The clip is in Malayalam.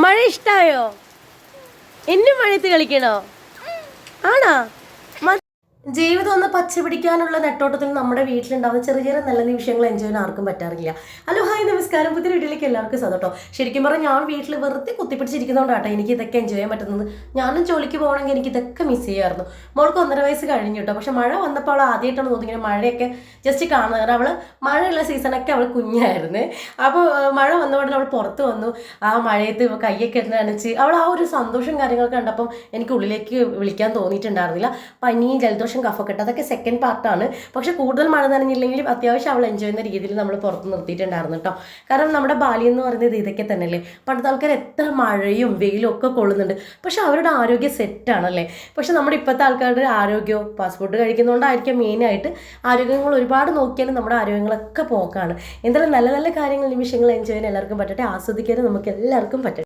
മഴ ഇഷ്ടായോ? എന്നും മഴയത്ത് കളിക്കണോ? ആണോ? ജീവിതം ഒന്ന് പച്ച പിടിക്കാനുള്ള നെട്ടോട്ടത്തിൽ നമ്മുടെ വീട്ടിലുണ്ടാവുന്ന ചെറിയ ചെറിയ നല്ല നിമിഷങ്ങൾ എൻജോയ് ചെയ്യാൻ ആർക്കും പറ്റാറില്ല. ഹലോ ഹായ് നമസ്കാരം, പുതിയ വീട്ടിലേക്ക് എല്ലാവർക്കും സതോട്ടോ. ശരിക്കും പറഞ്ഞാൽ ഞാൻ വീട്ടിൽ വെറുതെ കുത്തിപ്പിടിച്ചിരിക്കുന്നതുകൊണ്ടാട്ടോ എനിക്ക് ഇതൊക്കെ എൻജോയ് ചെയ്യാൻ പറ്റുന്നത്. ഞാനും ജോലിക്ക് പോകണമെങ്കിൽ എനിക്ക് ഇതൊക്കെ മിസ് ചെയ്യായിരുന്നു. മോൾക്ക് 1.5 വയസ്സ് കഴിഞ്ഞു കേട്ടോ. പക്ഷെ മഴ വന്നപ്പോൾ അവൾ ആദ്യമായിട്ടാണ് തോന്നി ഇങ്ങനെ മഴയൊക്കെ ജസ്റ്റ് കാണുന്നത്. കാരണം അവൾ മഴയുള്ള സീസണൊക്കെ അവൾ കുഞ്ഞായിരുന്നു. അപ്പോൾ മഴ വന്നപാടിൽ അവൾ പുറത്ത് വന്നു. ആ മഴയത്ത് കയ്യൊക്കെ നനച്ച് അവൾ ആ ഒരു സന്തോഷം കാര്യങ്ങളൊക്കെ കണ്ടപ്പം എനിക്ക് ഉള്ളിലേക്ക് വിളിക്കാൻ തോന്നിയിട്ടുണ്ടായിരുന്നില്ല. പനി, ജലദോഷം, കഫക്കെട്ട് അതൊക്കെ സെക്കൻഡ് പാർട്ടാണ്. പക്ഷെ കൂടുതൽ മഴ നനഞ്ഞില്ലെങ്കിലും അത്യാവശ്യം അവൾ എൻജോയ് ചെയ്യുന്ന രീതിയിൽ നമ്മൾ പുറത്ത് നിർത്തിയിട്ടുണ്ടായിരുന്നു കേട്ടോ. കാരണം നമ്മുടെ ബാല്യം എന്ന് പറയുന്നത് ഇതൊക്കെ തന്നെയല്ലേ. പണ്ടത്തെ ആൾക്കാർ എത്ര മഴയും വെയിലും ഒക്കെ കൊള്ളുന്നുണ്ട്, പക്ഷെ അവരുടെ ആരോഗ്യം സെറ്റാണല്ലേ. പക്ഷെ നമ്മുടെ ഇപ്പോഴത്തെ ആൾക്കാരുടെ ആരോഗ്യവും ഫാസ്റ്റ് ഫുഡ് കഴിക്കുന്നതുകൊണ്ടായിരിക്കും മെയിനായിട്ട് ആരോഗ്യങ്ങൾ ഒരുപാട് നോക്കിയാലും നമ്മുടെ ആരോഗ്യങ്ങളൊക്കെ പോക്കാണ്. എന്തായാലും നല്ല നല്ല കാര്യങ്ങൾ, നിമിഷങ്ങൾ എൻജോയ് ചെയ്യാൻ എല്ലാവർക്കും പറ്റട്ടെ, ആസ്വദിക്കാനും നമുക്ക് എല്ലാവർക്കും പറ്റട്ടെ.